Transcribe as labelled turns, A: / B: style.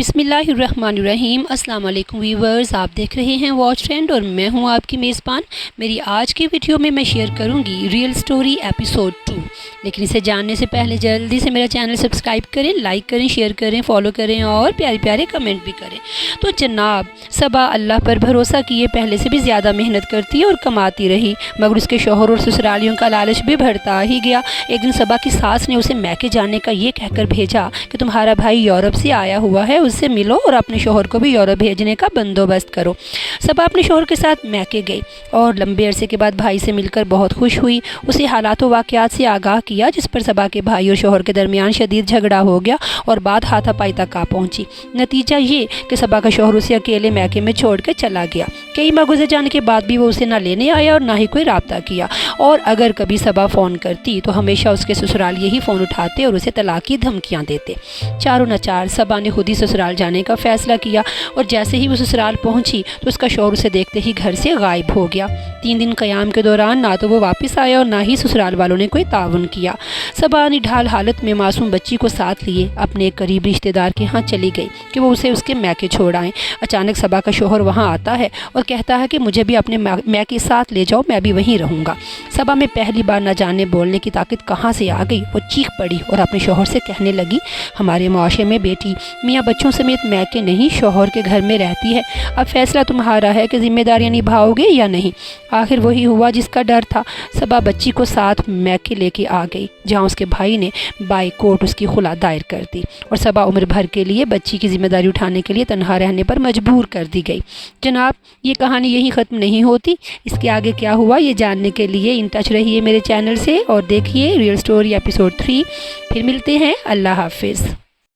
A: बिस्मिल्लाहिर्रहमानिर्रहीम। अस्सलाम वालेकुम व्यूवर्स, आप देख रहे हैं वॉच ट्रेंड और मैं हूं आपकी मेज़बान। मेरी आज की वीडियो में मैं शेयर करूंगी रियल स्टोरी एपिसोड 2। लेकिन इसे जानने से पहले जल्दी से मेरा चैनल सब्सक्राइब करें, लाइक करें, शेयर करें, फॉलो करें और प्यारे प्यारे कमेंट भी करें। तो जनाब, सबा अल्लाह पर भरोसा किए पहले से भी ज़्यादा मेहनत करती और कमाती रही, मगर उसके शौहर और ससुरालियों का लालच भी बढ़ता ही गया। एक दिन सबा की सास ने उसे मैके जाने का ये कहकर भेजा कि तुम्हारा भाई यूरोप से आया हुआ है, उससे मिलो और अपने शौहर को भी यूरोप भेजने का बंदोबस्त करो। सबा अपने शौहर के साथ मैके गई और लंबे अरसे के बाद भाई से मिलकर बहुत खुश हुई। उसे हालात व वाक़यात से आगाह किया, जिस पर सबा के भाई और शौहर के दरमियान शदीद झगड़ा हो गया और बात हाथापाई तक आ पहुंची। नतीजा ये कि सबा का शौहर उसे अकेले मैके में छोड़ कर चला गया। कई माह गुजर जाने के बाद भी वो उसे ना लेने आया और ना ही कोई राब्ता किया, और अगर कभी सबा फ़ोन करती तो हमेशा उसके ससुराल यही फ़ोन उठाते और उसे तलाक की धमकियाँ देते। चारों नचार सबा ने खुद ही ससुराल जाने का फ़ैसला किया, और जैसे ही वो ससुराल पहुंची तो उसका शौहर उसे देखते ही घर से गायब हो गया। 3 दिन क़याम के दौरान ना तो वो वापस आया और ना ही ससुराल वालों ने कोई ताउन किया। सबा निढाल हालत में मासूम बच्ची को साथ लिए अपने एक करीबी रिश्तेदार के यहाँ चली गई कि वो उसे उसके मैके छोड़ आएँ। अचानक सबा का शौहर वहाँ आता है और कहता है कि मुझे भी अपने मैके साथ ले जाओ, मैं भी वहीं रहूँगा। सबा में पहली बार न जाने बोलने की ताकत कहाँ से आ गई। वो चीख पड़ी और अपने शौहर से कहने लगी, हमारे मुआशरे में बेटी मियाँ बच्चों समेत मैके नहीं शौहर के घर में रहती है। अब फैसला तुम्हारा है कि जिम्मेदारियाँ निभाओगे या नहीं। आखिर वही हुआ जिसका डर था। सबा बच्ची को साथ मैके लेके आ गई, जहाँ उसके भाई ने बाई कोर्ट उसकी खुला दायर कर दी और सबा उम्र भर के लिए बच्ची की जिम्मेदारी उठाने के लिए तनहा रहने पर मजबूर कर दी गई। जनाब, ये कहानी यहीं ख़त्म नहीं होती। इसके आगे क्या हुआ ये जानने के लिए इन टच रहिए मेरे चैनल से और देखिए रियल स्टोरी एपिसोड 3। फिर मिलते हैं। अल्लाह हाफिज़।